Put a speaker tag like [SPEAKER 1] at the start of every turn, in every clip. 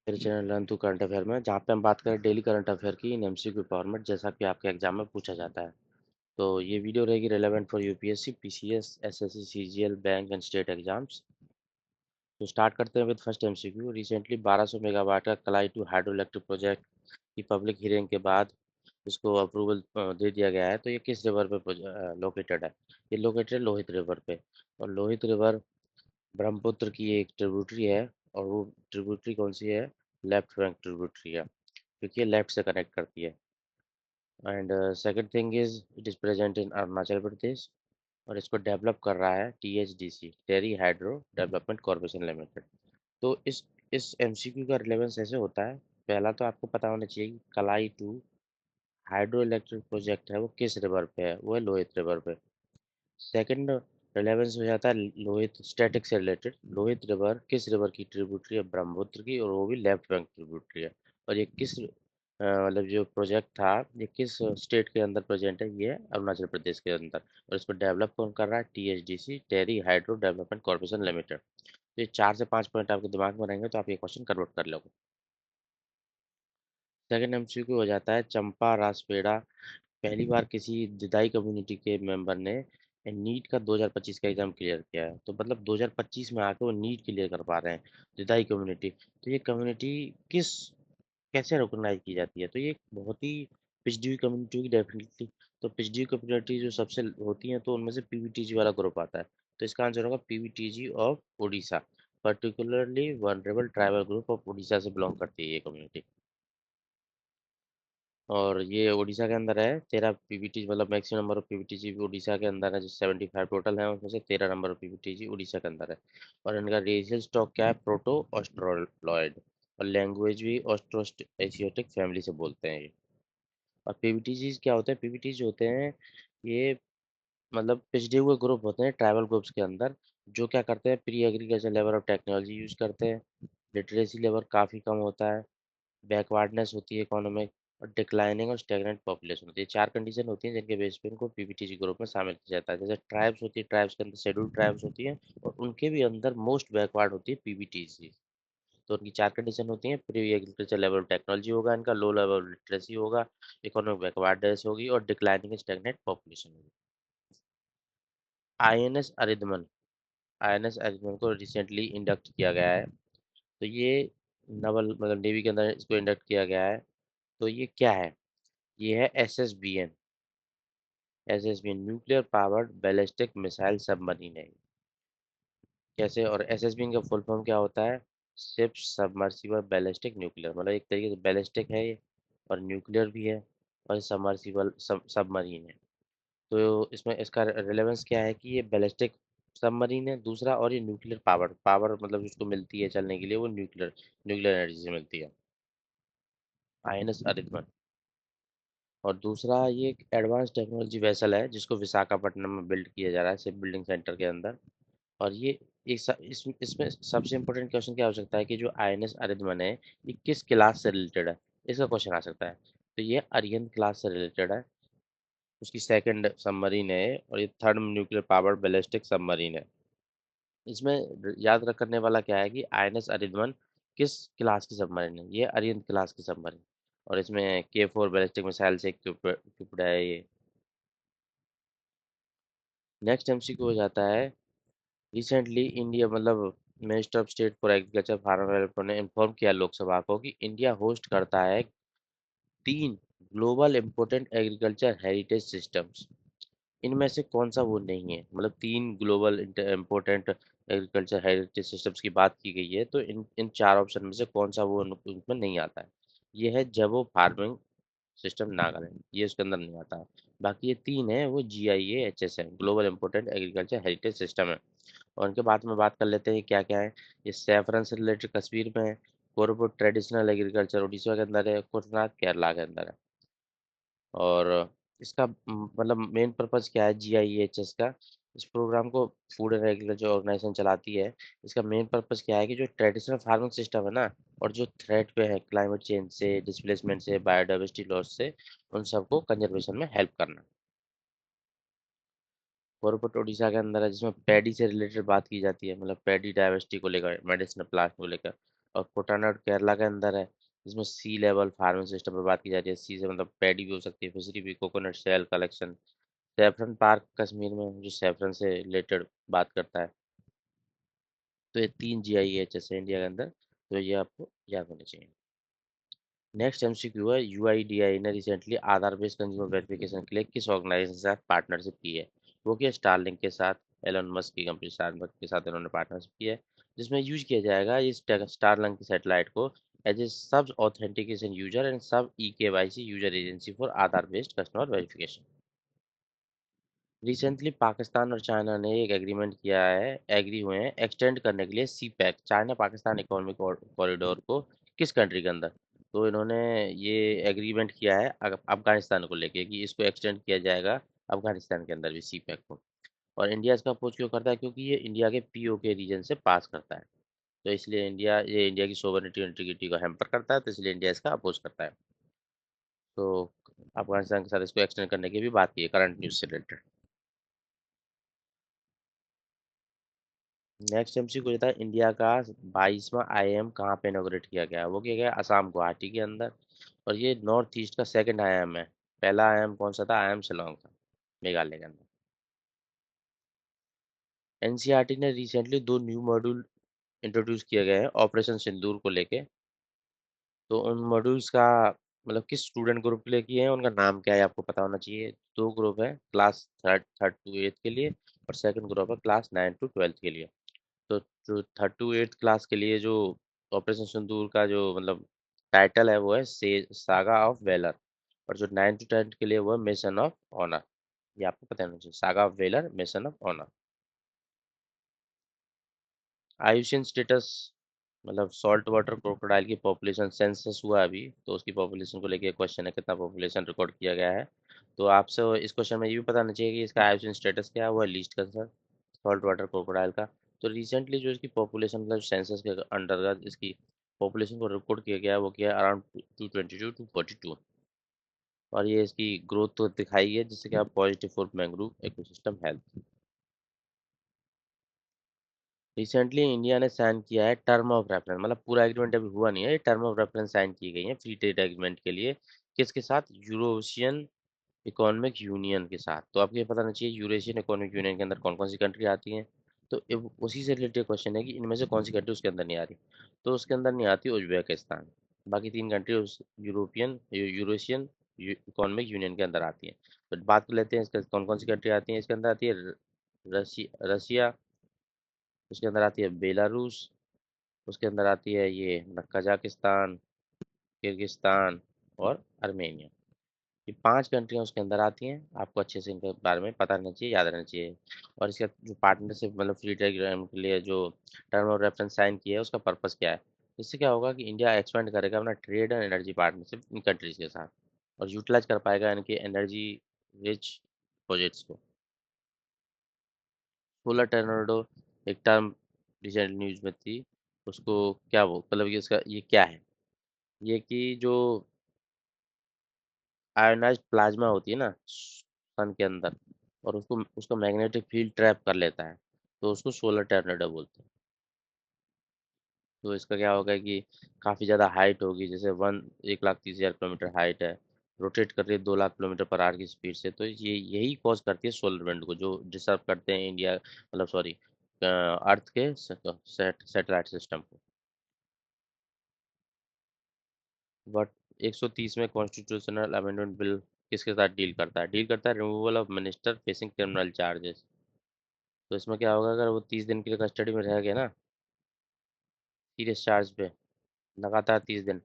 [SPEAKER 1] मेरे channel run to current affair में, जहाँ पे हम बात करें डेली करंट अफेयर की इन एमसीक्यू फॉर्मेट, जैसा कि आपके एग्जाम में पूछा जाता है। तो ये वीडियो रहेगी relevant for UPSC, PCS, SSC, CGL, bank and state exams. तो स्टार्ट करते हैं with first MCQ. Recently 1200 megawatt का कलाई टू हाइड्रो इलेक्ट्रिक प्रोजेक्ट की पब्लिक हियरिंग के बाद इसको अप्रूवल दे दिया गया है। तो ये किस रिवर पे लोकेटेड है? ये लोकेटेड है लोहित रिवर पे। और लोहित रिवर ब्रह्मपुत्र की एक ट्रिब्यूटरी है। और वो ट्रिब्यूटरी कौन सी है? लेफ्ट बैंक ट्रिब्यूटरी है, क्योंकि ये लेफ्ट से कनेक्ट करती है। And second thing is it is present in Arunachal Pradesh. और इसको डेवलप कर रहा है THDC, Tehri hydro development corporation limited. तो इस एमसीक्यू का रिलेवेंस ऐसे होता है। पहला तो आपको पता होना चाहिए कि कलाई टू हाइड्रो इलेक्ट्रिक प्रोजेक्ट है वो किस रिवर पे है, वो है लोहित रिवर पे। सेकंड रिलेवेंस हो जाता है लोहित स्टैटिक से रिलेटेड। लोहित रिवर किस रिवर की ट्रिब्यूटरी है? ब्रह्मपुत्र की, और वो भी लेफ्ट बैंक ट्रिब्यूटरी है। और ये किस मतलब जो प्रोजेक्ट था, ये किस स्टेट के अंदर प्रेजेंट है? ये है अरुणाचल प्रदेश के अंदर। और इसको डेवलप कौन कर रहा है? THDC, Tehri hydro development corporation limited. तो ये 4 से 5 पॉइंट आपके दिमाग में रहेंगे तो आप ये क्वेश्चन कन्वर्ट कर लोगे। सेकंड एमसीक्यू हो जाता है चंपा रासपेड़ा। पहली बार किसी दिदाई कम्युनिटी के मेंबर ने नीट का 2025 का एग्जाम क्लियर किया है। तो मतलब 2025 में आके वो नीट क्लियर कर पा रहे हैं, दिदाई कम्युनिटी। तो ये कम्युनिटी किस कैसे रिकॉग्नाइज की जाती है? तो ये एक बहुत ही पिछड़ी हुई कम्युनिटी होगी डेफिनेटली। तो पिछड़ी हुई कम्युनिटी जो सबसे होती है, तो उनमें से पीवीटीजी वाला ग्रुप आता है। तो इसका आंसर होगा PVTG of Orissa. Particularly vulnerable tribal group of Orissa से बिलोंग करती है ये कम्युनिटी। और ये उड़ीसा के अंदर है। 13 पीवीटी, मतलब मैक्सिमम नंबर ऑफ पीवीटीजी भी उड़ीसा के अंदर है, जो 75 टोटल है, उसमें से 13 नंबर ऑफ पीवीटीजी उड़ीसा के अंदर है। और इनका रेशियल स्टॉक क्या है? Proto Australoid. और लैंग्वेज भी ऑस्ट्रो एशियाटिक फैमिली से बोलते हैं ये। और पीवीटीजी क्या होते हैं? पीवीटीज होते हैं ये, मतलब पिछड़े हुए ग्रुप होते हैं ट्राइबल ग्रुप्स के अंदर, जो क्या करते हैं? Pre agriculture level of technology use करते हैं। लिटरेसी लेवल काफ़ी कम होता है। बैकवर्डनेस होती है इकोनॉमिक। और डिक्लाइनिंग और स्टैग्नेंट पॉपुलेशन होती है। 4 कंडीशन होती हैं जिनके बेस पे इनको पीपीटीजी ग्रुप में शामिल किया जाता है। जैसे ट्राइब्स होती है, ट्राइब्स के अंदर शेड्यूल्ड ट्राइब्स होती हैं, और उनके भी अंदर मोस्ट बैकवर्ड होती है पीपीटीजी। तो उनकी 4 कंडीशन होती हैं। प्री एग्रीकल्चर लेवल टेक्नोलॉजी होगा इनका, लो लेवल लिटरेसी होगा, इकोनॉमिक बैकवर्डनेस होगी, और डिक्लाइनिंग स्टैग्नेंट पॉपुलेशन होगी। आईएनएस अरिदमन। आईएनएस अरिदमन को रिसेंटली इंडक्ट किया गया है। तो ये नवल मतलब नेवी के अंदर इसको इंडक्ट किया गया है। तो ये क्या है? ये है SSBN. SSBN nuclear powered ballistic missile submarine है। कैसे? और एसएसबीएन का फुल फॉर्म क्या होता है? शिप सबमर्सिबल बैलिस्टिक न्यूक्लियर, मतलब एक तरीके से बैलिस्टिक है ये, और न्यूक्लियर भी है, और सबमर्सिबल सबमरीन है। तो इसमें इसका रिलेवेंस क्या है कि ये बैलिस्टिक सबमरीन है दूसरा, और ये न्यूक्लियर पावर पावर मतलब जिसको मिलती है चलने के लिए, वो न्यूक्लियर न्यूक्लियर एनर्जी से मिलती है। आईएनएस अरिधमन। और दूसरा, ये एक एडवांस टेक्नोलॉजी वेसल है जिसको विशाखापट्टनम में बिल्ड किया जा रहा है, शिप बिल्डिंग सेंटर के अंदर। और ये इसमें सबसे इम्पोर्टेंट क्वेश्चन क्या हो सकता है कि जो आईएनएस अरिधमन है, ये किस क्लास से रिलेटेड है? इसका क्वेश्चन आ सकता है। तो ये अरिहंत क्लास से रिलेटेड है। उसकी सेकंड सबमरीन है, और ये third nuclear powered ballistic submarine है। इसमें याद रखने वाला क्या है कि आईएनएस अरिधमन किस क्लास की सबमरीन है? ये अरिहंत क्लास की सबमरीन। और इसमें K4 बैलिस्टिक मिसाइल से इक्विप्ड है ये। नेक्स्ट एमसीक्यू हो जाता है रिसेंटली इंडिया, मतलब minister of state for agriculture farm welfare ने इन्फॉर्म किया लोकसभा को कि इंडिया होस्ट करता है 3 global important agriculture heritage systems. इनमें से कौन सा वो नहीं है? मतलब 3 global important agriculture heritage systems की बात की गई है, तो इन इन 4 ऑप्शन में से कौन सा वो उनमें नहीं आता है? ये है जबो फार्मिंग सिस्टम नागालैंड, ये उसके अंदर नहीं आता है। बाकी ये 3 है, वो GIA-HS है, global important agriculture heritage system है। और उनके बाद में बात कर लेते हैं क्या क्या है। ये सैफरन से रिलेटेड कश्मीर में है। कोरबुट ट्रेडिशनल एग्रीकल्चर उड़ीसा के अंदर है। कुटनाग केरला के अंदर है। और इसका मतलब मेन पर्पस क्या है GIA-HS का? इस प्रोग्राम को फूड एंड एग्रीकल्चर ऑर्गेनाइजेशन चलाती है। इसका मेन पर्पस क्या है कि जो ट्रेडिशनल फार्मिंग सिस्टम है ना, और जो थ्रेट पे है क्लाइमेट चेंज से, डिस्प्लेसमेंट से, बायोडाइवर्सिटी लॉस से, उन सबको कंजर्वेशन में हेल्प करना। कोरबट उड़ीसा के अंदर है, जिसमें पैडी से रिलेटेड बात की जाती है, मतलब पैडी डाइवर्सिटी को लेकर, मेडिसिनल प्लांट को लेकर। और कोटानाड केरला के अंदर है, जिसमें सी लेवल फार्मिंग सिस्टम पर बात की जा रही है। सी से मतलब पैडी भी हो सकती है, फिशरी भी, coconut shell collection. Saffron park Kashmir में, जो सैफरन से रिलेटेड बात करता है। तो ये 3 GIS है इंडिया के अंदर, तो ये आपको याद होने चाहिए। नेक्स्ट MCQ है, UIDAI ने रिसेंटली आधार बेस्ड कंज्यूमर वेरिफिकेशन के लिए किस ऑर्गेनाइजेशन के साथ पार्टनरशिप की है? वो क्या, स्टारलिंक के साथ, एलन मस्क की कंपनी स्टारलिंक के साथ इन्होंने पार्टनरशिप की है, जिसमें यूज किया जाएगा इस स्टारलिंक की सैटेलाइट को एज ए सब ऑथेंटिकेशन यूजर एंड सब EKYC user agency for Aadhaar based customer verification. Recently Pakistan और चाइना ने एक एग्रीमेंट किया है, एग्री हुए हैं एक्सटेंड करने के लिए CPEC, China Pakistan economic corridor को, किस कंट्री के अंदर? तो इन्होंने ये एग्रीमेंट किया है अफगानिस्तान को लेके कि इसको एक्सटेंड किया जाएगा अफगानिस्तान के अंदर भी सी पैक को। और इंडिया इसका अपोज क्यों करता है? क्योंकि ये इंडिया के POK रीजन से पास करता है, तो इसलिए इंडिया की सोवरेनिटी और इंटीग्रिटी को हैम्पर करता है, तो इसलिए इंडिया इसका अपोज करता है। तो अफगानिस्तान के साथ इसको एक्सटेंड करने की भी बात की है करंट न्यूज से रिलेटेड। नेक्स्ट MCक्यू ये था, इंडिया का 22वां IIM कहाँ पे इनॉग्रेट किया गया? वो किया गया असम गुवाहाटी के अंदर, और ये नॉर्थ ईस्ट का सेकंड IIM है। पहला IIM कौन सा था? IIM शिलोंग था, मेघालय के अंदर। NCERT ने रिसेंटली 2 न्यू मॉड्यूल इंट्रोड्यूस किए गए हैं ऑपरेशन सिंदूर को लेके। तो उन मॉड्यूल्स का मतलब किस स्टूडेंट ग्रुप के लिए किए हैं, उनका नाम क्या है आपको पता होना चाहिए। 2 ग्रुप है, क्लास थर्ड टू एट्थ के लिए, और सेकंड ग्रुप है क्लास 9 to 12 के लिए। तो जो थर्ड टू एट्थ क्लास के लिए जो ऑपरेशन सिंदूर का जो मतलब टाइटल है वो है से सागा ऑफ वेलर, और जो 9 to 10 के लिए वो है मिशन ऑफ ऑनर। ये आपको पता होना चाहिए, saga of valour, mission of honour. आयुषन स्टेटस मतलब सॉल्ट वाटर क्रोकोडाइल की पॉपुलेशन सेंसस हुआ अभी, तो उसकी पॉपुलेशन को लेके क्वेश्चन है, कितना पॉपुलेशन रिकॉर्ड किया गया है। तो आपसे इस क्वेश्चन में ये भी पता होना चाहिए कि इसका आयुषन स्टेटस क्या है, वो है least concern salt water crocodile का। तो रिसेंटली जो इसकी पॉपुलेशन मतलब सेंसस के अंतर्गत इसकी पॉपुलेशन को रिकॉर्ड किया गया है, वो किया है अराउंड 222 to 42, और ये इसकी ग्रोथ तो दिखाई है, जिससे कि आप positive for mangrove ecosystem health. Recently India ने साइन किया है टर्म ऑफ रेफरेंस, मतलब पूरा एग्रीमेंट अभी हुआ नहीं है, टर्म ऑफ रेफरेंस साइन की गई है फ्री ट्रेड एग्रीमेंट के लिए। किसके साथ? यूरोशियन इकोनॉमिक यूनियन के साथ। तो आपको ये पता होना चाहिए यूरेशियन इकोनॉमिक यूनियन के अंदर कौन कौन सी कंट्री आती हैं। तो उसी से रिलेटेड क्वेश्चन है कि इनमें से कौन सी कंट्री उसके अंदर नहीं आ रही। तो उसके अंदर नहीं आती उज्बेकिस्तान, बाकी 3 कंट्री उस यूरोशियन इकोनॉमिक यूनियन के अंदर आती हैं। तो बात कर लेते हैं इसके कौन कौन सी कंट्री आती हैं। इसके अंदर आती है रसिया, उसके अंदर आती है बेलारूस, उसके अंदर आती है ये कजाकिस्तान, किर्गिस्तान और आर्मेनिया। ये 5 कंट्रियाँ उसके अंदर आती हैं, आपको अच्छे से इनके बारे में पता रहना चाहिए, याद रहना चाहिए। और इसका जो पार्टनरशिप मतलब फ्री ट्रेड एग्रीमेंट के लिए जो टर्म ऑफ रेफरेंस साइन किया है, उसका पर्पस क्या है? इससे क्या होगा कि इंडिया एक्सपेंड करेगा अपना trade and energy partnership in countries के साथ, और यूटिलाइज कर पाएगा इनकी एनर्जी रिच प्रोजेक्ट्स को। सोलर टर्नेडो एक टर्म रिसेंट न्यूज में थी, उसको क्या वो मतलब ये इसका ये क्या है? ये कि जो आयोनाइज्ड प्लाज्मा होती है ना सन के अंदर, और उसको उसका मैग्नेटिक फील्ड ट्रैप कर लेता है, तो उसको सोलर टर्नेडो बोलते हैं। तो इसका क्या होगा कि काफ़ी ज़्यादा हाइट होगी, जैसे 1,30,000 किलोमीटर हाइट है, रोटेट कर रही है 2 लाख किलोमीटर पर आवर की स्पीड से। तो ये यही कॉज करती है सोलर विंड को, जो डिस्टर्ब करते हैं इंडिया मतलब सॉरी अर्थ के सैटेलाइट सिस्टम को। बट 130 में कॉन्स्टिट्यूशनल अमेंडमेंट बिल किसके साथ डील करता है? डील करता है removal of minister facing criminal charges. तो इसमें क्या होगा, अगर वो 30 दिन के लिए कस्टडी में रह गया ना सीरियस चार्ज पे, लगातार 30 दिन,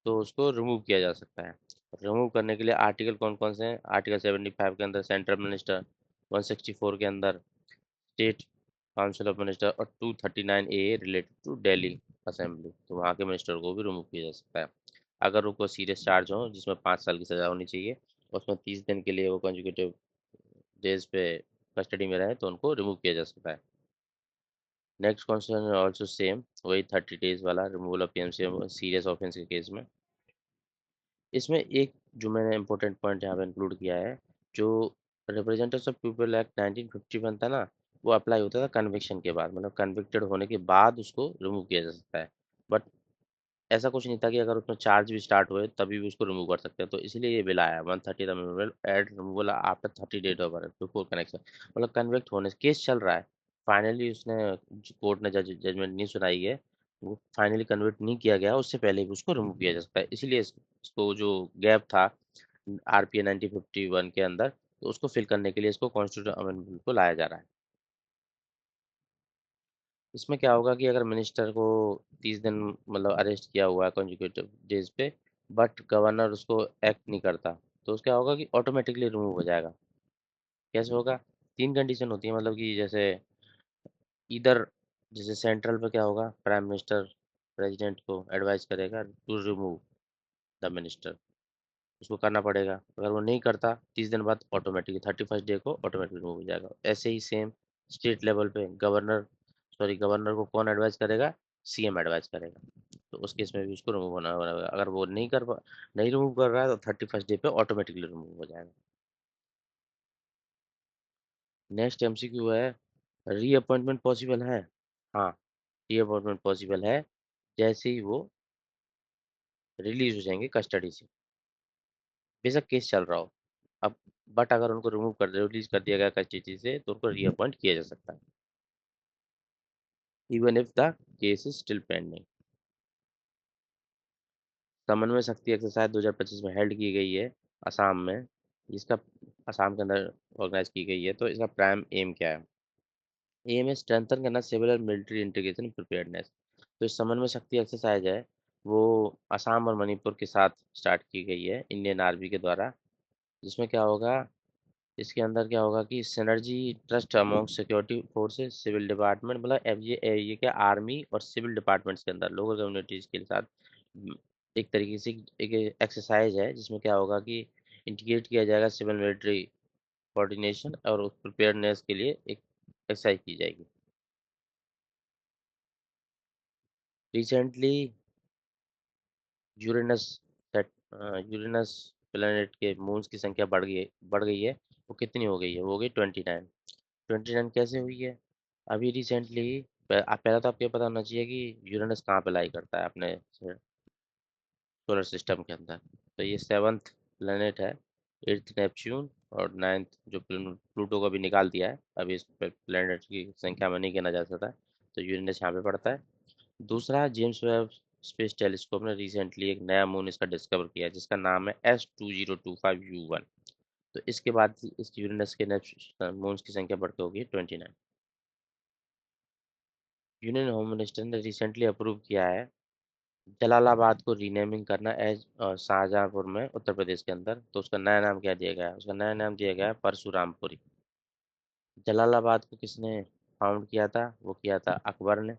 [SPEAKER 1] तो उसको रिमूव किया जा सकता है। रिमूव करने के लिए आर्टिकल कौन कौन से हैं? आर्टिकल 75 के अंदर सेंट्रल मिनिस्टर, 164 के अंदर स्टेट काउंसिल ऑफ मिनिस्टर, और 239A related to Delhi assembly, तो वहाँ के मिनिस्टर को भी रिमूव किया जा सकता है। अगर उनको सीरियस चार्ज हो जिसमें 5 साल की सज़ा होनी चाहिए, उसमें 30 दिन के लिए वो कंजिक्यूटिव डेज पे कस्टडी में रहे, तो उनको रिमूव किया जा सकता है। नेक्स्ट क्वेश्चन है ऑल्सो सेम, वही 30 डेज वाला, removal of PMC serious offence के केस में। इसमें एक जो मैंने इंपॉर्टेंट पॉइंट यहाँ पे इंक्लूड किया है, जो रिप्रेजेंटेटिव्स ऑफ पीपल एक्ट 1950 बनता ना, वो अप्लाई होता था कन्विक्शन के बाद, मतलब कन्विक्टेड होने के बाद उसको रिमूव किया जा सकता है। बट ऐसा कुछ नहीं था कि अगर उसमें चार्ज भी स्टार्ट हुए तभी भी उसको रिमूव कर सकते हैं, तो इसलिए ये बिल आया 130 रिमूवल एड removal after 30 date of before connection. मतलब कन्विक्ट होने से केस चल रहा है, फाइनली उसने कोर्ट ने जजमेंट नहीं सुनाई है, वो फाइनली कन्विक्ट नहीं किया गया, उससे पहले भी उसको रिमूव किया जा सकता है। इसलिए इसको जो गैप था आरपीए 1951 के अंदर, तो उसको फिल करने के लिए इसको कॉन्स्टिट्यूशन अमेंडमेंट को लाया जा रहा है। इसमें क्या होगा कि अगर मिनिस्टर को 30 दिन मतलब अरेस्ट किया हुआ है कॉन्जिक्यूटिव डेज पे, बट गवर्नर उसको एक्ट नहीं करता, तो उसका होगा कि ऑटोमेटिकली रिमूव हो जाएगा। कैसे होगा? तीन कंडीशन होती है, मतलब कि जैसे इधर, जैसे सेंट्रल पे क्या होगा, प्राइम मिनिस्टर प्रेसिडेंट को एडवाइस करेगा टू रिमूव द मिनिस्टर, उसको करना पड़ेगा। अगर वो नहीं करता 30 दिन बाद ऑटोमेटिकली 31st डे को ऑटोमेटिकली रिमूव हो जाएगा। ऐसे ही सेम स्टेट लेवल पे गवर्नर को कौन एडवाइस करेगा? सीएम एडवाइस करेगा, तो उस केस में भी उसको रिमूव होना होगा। अगर वो नहीं रिमूव कर रहा है तो 31st डे पे ऑटोमेटिकली रिमूव हो जाएगा। नेक्स्ट एमसीक्यू है, रीअपॉइंटमेंट पॉसिबल है? हाँ, रीअपॉइंटमेंट पॉसिबल है, जैसे ही वो रिलीज हो जाएंगे कस्टडी से, बेशक केस चल रहा हो। अब बट अगर उनको रिलीज कर दिया गया कस्टडी से, तो उनको रीअपॉइंट किया जा सकता है, even if the case is still pending. समन्वय शक्ति एक्सरसाइज 2025 में हेल्ड की गई है असम में, जिसका असम के अंदर ऑर्गेनाइज की गई है। तो इसका प्राइम एम क्या है? एम है स्ट्रेंथन करना सिविल और मिलिट्री इंटीग्रेशन प्रिपेयर्डनेस। तो इस समन्वय शक्ति एक्सरसाइज है, वो असम और मणिपुर के साथ स्टार्ट की गई है इंडियन आर्मी के द्वारा। जिसमें क्या होगा, इसके अंदर क्या होगा कि synergy trust among security forces civil department, मतलब ये क्या, आर्मी और सिविल डिपार्टमेंट्स के अंदर लोकल कम्युनिटीज के साथ म, एक तरीके से एक एक्सरसाइज है, जिसमें क्या होगा कि इंटीग्रेट किया जाएगा सिविल मिलिट्री कोऑर्डिनेशन, और प्रिपेयरनेस के लिए एक एक्सरसाइज की जाएगी। रिसेंटली यूरेनस यूरेनस प्लेनेट के मून्स की संख्या बढ़ गई है। वो कितनी हो गई है? वो हो गई 29। 29 कैसे हुई है? अभी रिसेंटली, पहला तो आपको ये पता होना चाहिए कि यूरेनस कहाँ पे लाई करता है अपने सोलर सिस्टम के अंदर। तो ये सेवन्थ प्लेनेट है, एट्थ नेपच्यून, और नाइन्थ जो प्लूटो को भी निकाल दिया है, अभी इस प्लेनेट की संख्या में नहीं गिना जा सकता। तो यूरेनस यहाँ पे पड़ता है। दूसरा, जेम्स वेब स्पेस टेलीस्कोप ने रिसेंटली एक नया मून इसका डिस्कवर किया है, जिसका नाम है S2025U1। तो इसके बाद इस यूरेनस के मून्स की संख्या बढ़ के होगी 29। यूनियन होम मिनिस्टर ने रिसेंटली अप्रूव किया है जलालाबाद को रीनेमिंग करना एज शाहजहांपुर में, उत्तर प्रदेश के अंदर। तो उसका नया नाम क्या दिया गया है? उसका नया नाम दिया गया है परशुरामपुरी। जलालाबाद को किसने फाउंड किया था? वो किया था अकबर ने।